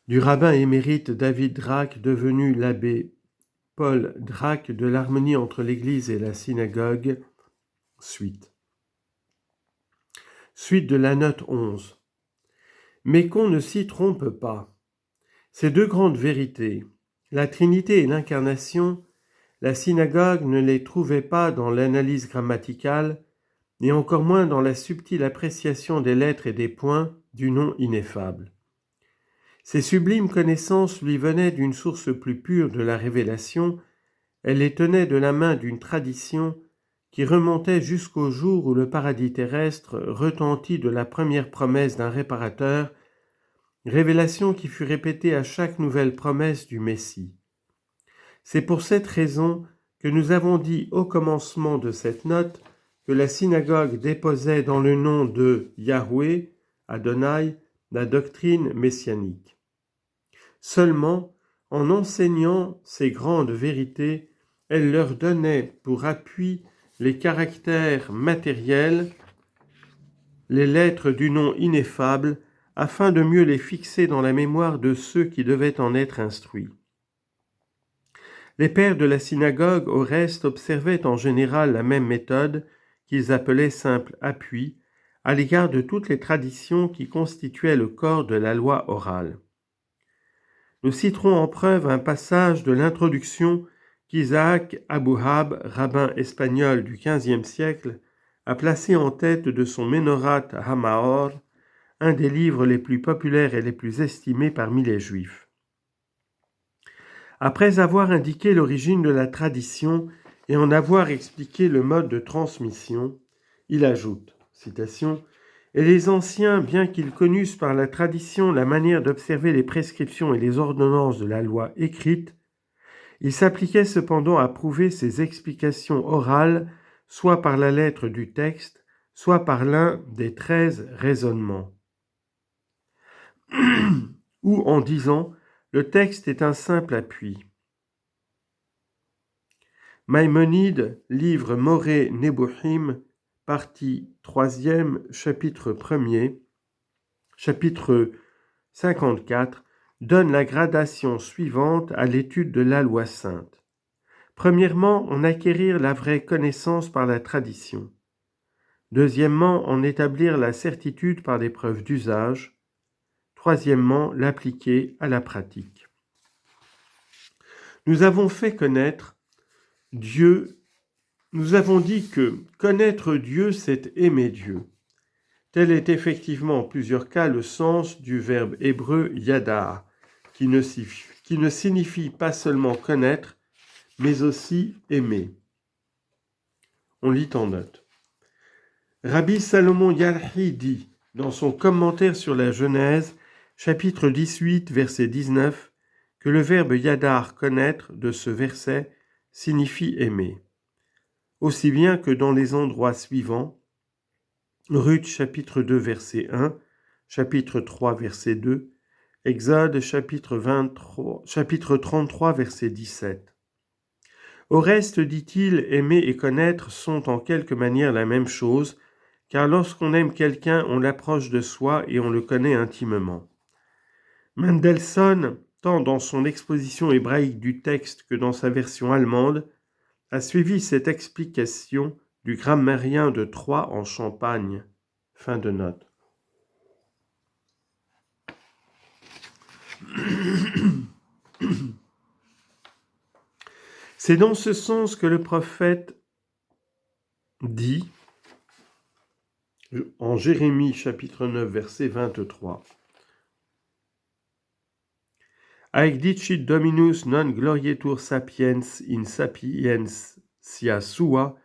du rabbin émérite David Drake, devenu l'abbé Paul Drake, de l'harmonie entre l'Église et la synagogue, suite. Suite de la note 11. Mais qu'on ne s'y trompe pas. Ces deux grandes vérités, la Trinité et l'incarnation, la synagogue ne les trouvait pas dans l'analyse grammaticale, et encore moins dans la subtile appréciation des lettres et des points du nom ineffable. Ces sublimes connaissances lui venaient d'une source plus pure de la révélation, elle les tenait de la main d'une tradition qui remontait jusqu'au jour où le paradis terrestre retentit de la première promesse d'un réparateur, révélation qui fut répétée à chaque nouvelle promesse du Messie. C'est pour cette raison que nous avons dit au commencement de cette note que la synagogue déposait dans le nom de Yahweh, Adonai, la doctrine messianique. Seulement, en enseignant ces grandes vérités, elle leur donnait pour appui les caractères matériels, les lettres du nom ineffable, afin de mieux les fixer dans la mémoire de ceux qui devaient en être instruits. Les pères de la synagogue, au reste, observaient en général la même méthode, qu'ils appelaient simple appui, à l'égard de toutes les traditions qui constituaient le corps de la loi orale. Nous citerons en preuve un passage de l'introduction qu'Isaac Abuhab, rabbin espagnol du XVe siècle, a placé en tête de son Menorat HaMaor, un des livres les plus populaires et les plus estimés parmi les Juifs. Après avoir indiqué l'origine de la tradition et en avoir expliqué le mode de transmission, il ajoute, citation, « Et les anciens, bien qu'ils connussent par la tradition la manière d'observer les prescriptions et les ordonnances de la loi écrite, ils s'appliquaient cependant à prouver ces explications orales, soit par la lettre du texte, soit par l'un des 13 raisonnements. Ou en disant, le texte est un simple appui. Maïmonide, livre Moré Nebuchim, partie 3e, chapitre 1er, chapitre 54, donne la gradation suivante à l'étude de la loi sainte. Premièrement, en acquérir la vraie connaissance par la tradition. Deuxièmement, en établir la certitude par des preuves d'usage. Troisièmement, l'appliquer à la pratique. Nous avons fait connaître Dieu. Nous avons dit que connaître Dieu, c'est aimer Dieu. Tel est effectivement en plusieurs cas le sens du verbe hébreu yada, qui ne signifie pas seulement connaître, mais aussi aimer. On lit en note. Rabbi Salomon Yalhi dit, dans son commentaire sur la Genèse, chapitre 18, verset 19, que le verbe yadar, connaître, de ce verset, signifie aimer. Aussi bien que dans les endroits suivants, Ruth chapitre 2 verset 1, chapitre 3 verset 2, Exode chapitre 33 verset 17. Au reste, dit-il, aimer et connaître sont en quelque manière la même chose, car lorsqu'on aime quelqu'un, on l'approche de soi et on le connaît intimement. Mendelssohn, tant dans son exposition hébraïque du texte que dans sa version allemande, a suivi cette explication du grammairien de Troyes en Champagne. Fin de note. C'est dans ce sens que le prophète dit, en Jérémie chapitre 9 verset 23, Haec dicit Dominus non glorietur sapiens in sapientia sua,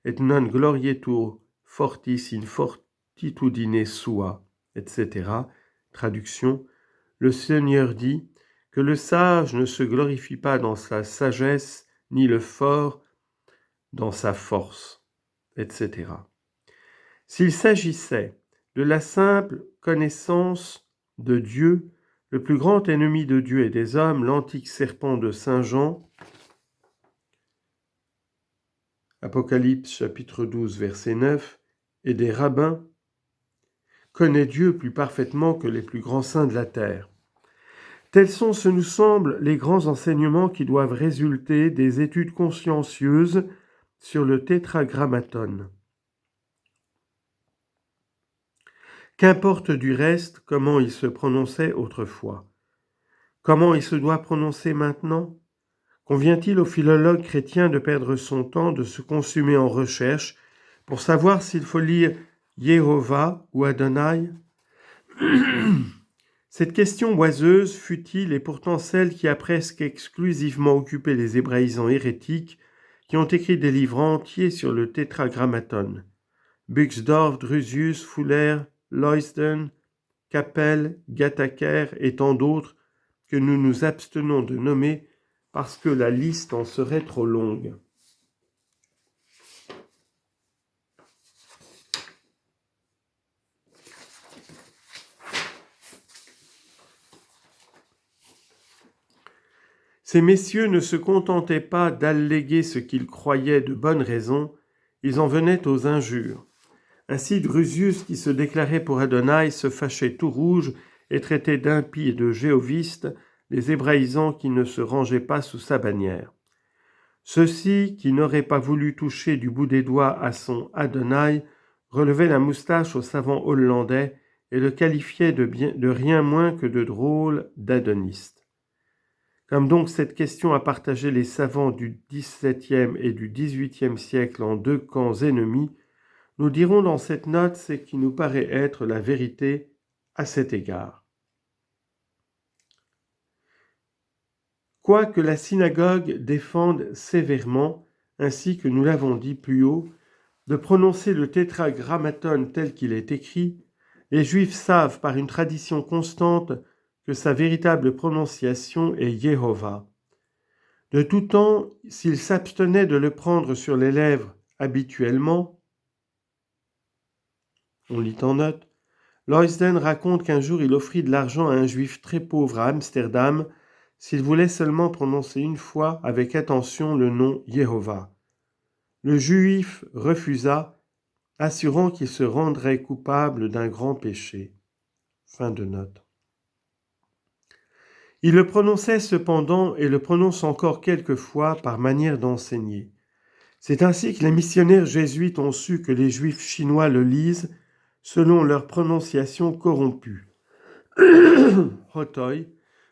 et non glorietur fortis in fortitudine sua, etc. Traduction, le Seigneur dit que le sage ne se glorifie pas dans sa sagesse, ni le fort dans sa force, etc. S'il s'agissait de la simple connaissance de Dieu, le plus grand ennemi de Dieu et des hommes, l'antique serpent de Saint Jean, Apocalypse chapitre 12 verset 9, et des rabbins, connaît Dieu plus parfaitement que les plus grands saints de la terre. Tels sont, ce nous semble, les grands enseignements qui doivent résulter des études consciencieuses sur le tétragrammaton. Qu'importe du reste comment il se prononçait autrefois. Comment il se doit prononcer maintenant ? Convient-il aux philologues chrétiens de perdre son temps, de se consumer en recherche pour savoir s'il faut lire Yehovah ou Adonai ? Cette question oiseuse, futile, est pourtant celle qui a presque exclusivement occupé les hébraïsants hérétiques qui ont écrit des livres entiers sur le tétragrammaton. Buxdorf, Drusius, Fuller, Leusden, Capel, Gataker et tant d'autres que nous nous abstenons de nommer parce que la liste en serait trop longue. Ces messieurs ne se contentaient pas d'alléguer ce qu'ils croyaient de bonnes raisons, ils en venaient aux injures. Ainsi Drusius, qui se déclarait pour Adonai, se fâchait tout rouge et traitait d'impies et de jéhovistes les hébraïsants qui ne se rangeaient pas sous sa bannière. Ceux-ci, qui n'auraient pas voulu toucher du bout des doigts à son Adonai, relevaient la moustache au savant hollandais et le qualifiaient de rien moins que de drôle d'adoniste. Comme donc cette question a partagé les savants du XVIIe et du XVIIIe siècle en deux camps ennemis, nous dirons dans cette note ce qui nous paraît être la vérité à cet égard. Quoique la synagogue défende sévèrement, ainsi que nous l'avons dit plus haut, de prononcer le tétragrammaton tel qu'il est écrit, les Juifs savent par une tradition constante que sa véritable prononciation est Yehovah. De tout temps, s'ils s'abstenaient de le prendre sur les lèvres habituellement, on lit en note, Leusden raconte qu'un jour il offrit de l'argent à un juif très pauvre à Amsterdam s'il voulait seulement prononcer une fois avec attention le nom Yehovah. Le juif refusa, assurant qu'il se rendrait coupable d'un grand péché. Fin de note. Il le prononçait cependant et le prononce encore quelquefois par manière d'enseigner. C'est ainsi que les missionnaires jésuites ont su que les juifs chinois le lisent selon leur prononciation corrompue. Hotoi,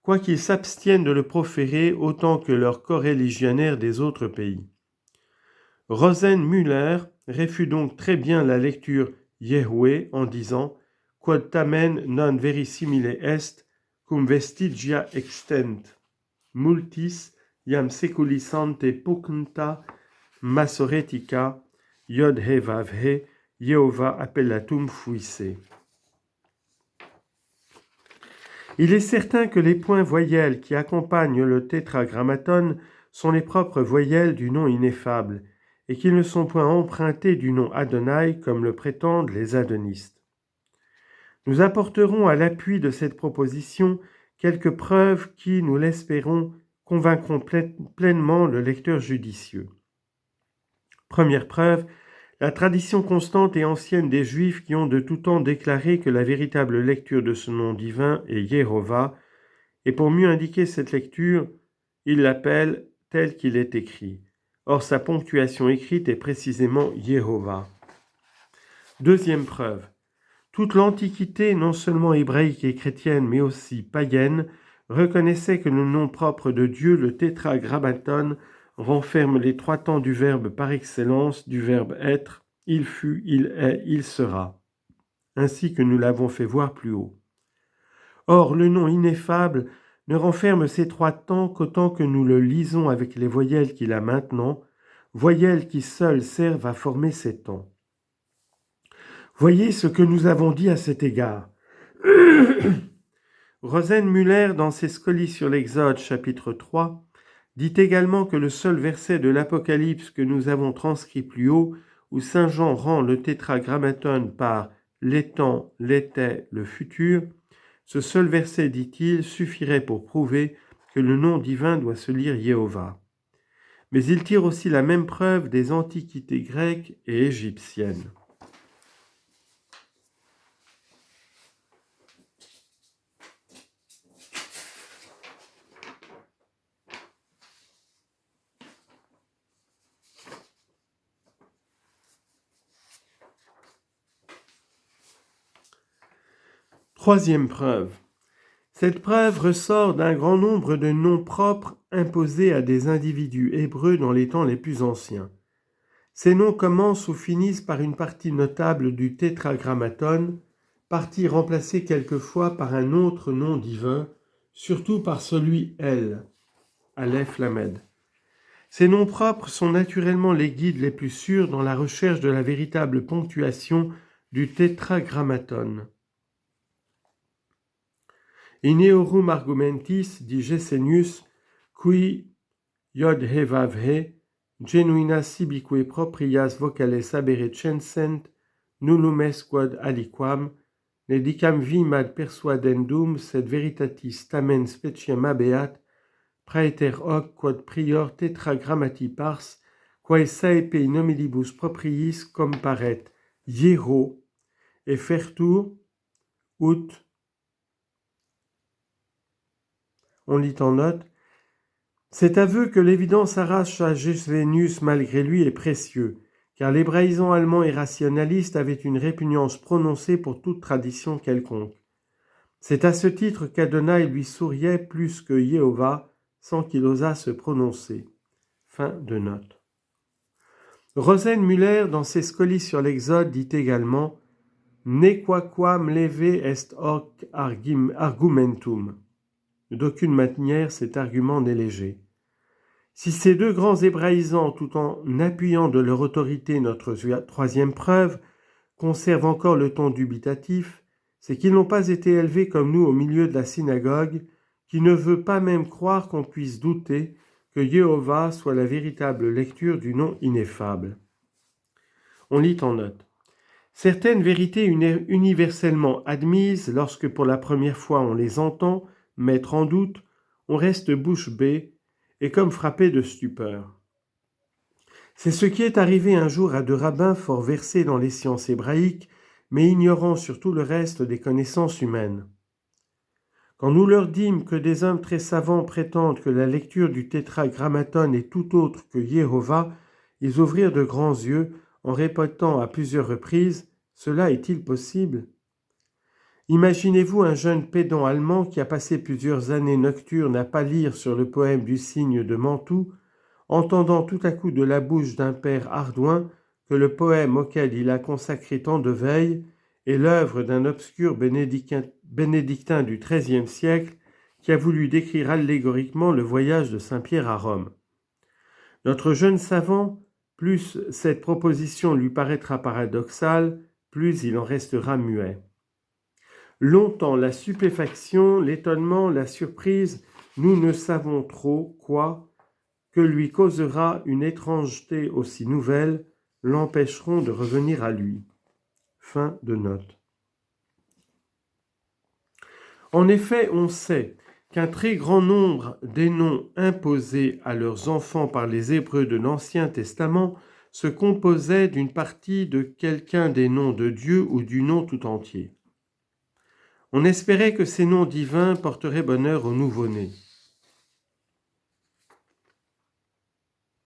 quoiqu'ils s'abstiennent de le proférer autant que leurs coreligionnaires des autres pays. Rosenmüller réfute donc très bien la lecture Yehoué en disant « Quod tamen non verisimile est, cum vestigia extent, multis iam seculis ante pucnta massoretica, iod he vav he, Yehovah appellatum fuisse. » Il est certain que les points voyelles qui accompagnent le tétragrammaton sont les propres voyelles du nom ineffable, et qu'ils ne sont point empruntés du nom Adonai comme le prétendent les adonistes. Nous apporterons à l'appui de cette proposition quelques preuves qui, nous l'espérons, convaincront pleinement le lecteur judicieux. Première preuve, la tradition constante et ancienne des Juifs qui ont de tout temps déclaré que la véritable lecture de ce nom divin est Yehovah, et pour mieux indiquer cette lecture, ils l'appellent tel qu'il est écrit. Or, sa ponctuation écrite est précisément Yehovah. Deuxième preuve, toute l'Antiquité, non seulement hébraïque et chrétienne, mais aussi païenne, reconnaissait que le nom propre de Dieu, le tétragrammaton, renferme les trois temps du verbe par excellence, du verbe être, il fut, il est, il sera, ainsi que nous l'avons fait voir plus haut. Or, le nom ineffable ne renferme ces trois temps qu'autant que nous le lisons avec les voyelles qu'il a maintenant, voyelles qui seules servent à former ces temps. Voyez ce que nous avons dit à cet égard. Rosenmüller, dans ses Scolies sur l'Exode, chapitre 3, dit également que le seul verset de l'Apocalypse que nous avons transcrit plus haut, où Saint Jean rend le tétragrammaton par l'étant, l'était, le futur, ce seul verset, dit-il, suffirait pour prouver que le nom divin doit se lire Yehovah. Mais il tire aussi la même preuve des antiquités grecques et égyptiennes. Troisième preuve. Cette preuve ressort d'un grand nombre de noms propres imposés à des individus hébreux dans les temps les plus anciens. Ces noms commencent ou finissent par une partie notable du tétragrammaton, partie remplacée quelquefois par un autre nom divin, surtout par celui El, Aleph Lamed. Ces noms propres sont naturellement les guides les plus sûrs dans la recherche de la véritable ponctuation du tétragrammaton. In eorum argumentis, dit Gesenius, qui iod he vav he, genuina sibique proprias vocales abere censent, nullum est quod aliquam, nedicam vim ad persuadendum, sed veritatis tamen speciem habeat, praeter hoc quod prior tetragrammati pars, quae saepe in homilibus propriis comparet hiero, et fertur, ut. On lit en note. Cet aveu que l'évidence arrache à Gesenius malgré lui est précieux, car l'hébraïsant allemand et rationaliste avait une répugnance prononcée pour toute tradition quelconque. C'est à ce titre qu'Adonai lui souriait plus que Jéhovah, sans qu'il osât se prononcer. Fin de note. Rosenmüller, dans ses Scolies sur l'Exode, dit également « Nequaquam leve est hoc argumentum ». D'aucune manière cet argument n'est léger. Si ces deux grands hébraïsants, tout en appuyant de leur autorité notre troisième preuve, conservent encore le ton dubitatif, c'est qu'ils n'ont pas été élevés comme nous au milieu de la synagogue, qui ne veut pas même croire qu'on puisse douter que Jéhovah soit la véritable lecture du nom ineffable. On lit en note. Certaines vérités universellement admises, lorsque pour la première fois on les entend mettre en doute, on reste bouche bée et comme frappé de stupeur. C'est ce qui est arrivé un jour à deux rabbins fort versés dans les sciences hébraïques, mais ignorant sur tout le reste des connaissances humaines. Quand nous leur dîmes que des hommes très savants prétendent que la lecture du tétragrammaton est tout autre que Jéhovah, ils ouvrirent de grands yeux en répétant à plusieurs reprises « Cela est-il possible ?» Imaginez-vous un jeune pédant allemand qui a passé plusieurs années nocturnes à pâlir sur le poème du cygne de Mantoue, entendant tout à coup de la bouche d'un père ardouin que le poème auquel il a consacré tant de veilles est l'œuvre d'un obscur bénédictin du XIIIe siècle qui a voulu décrire allégoriquement le voyage de Saint-Pierre à Rome. Notre jeune savant, plus cette proposition lui paraîtra paradoxale, plus il en restera muet. Longtemps, la stupéfaction, l'étonnement, la surprise, nous ne savons trop quoi, que lui causera une étrangeté aussi nouvelle, l'empêcheront de revenir à lui. Fin de note. En effet, on sait qu'un très grand nombre des noms imposés à leurs enfants par les Hébreux de l'Ancien Testament se composaient d'une partie de quelqu'un des noms de Dieu ou du nom tout entier. On espérait que ces noms divins porteraient bonheur au nouveau-né.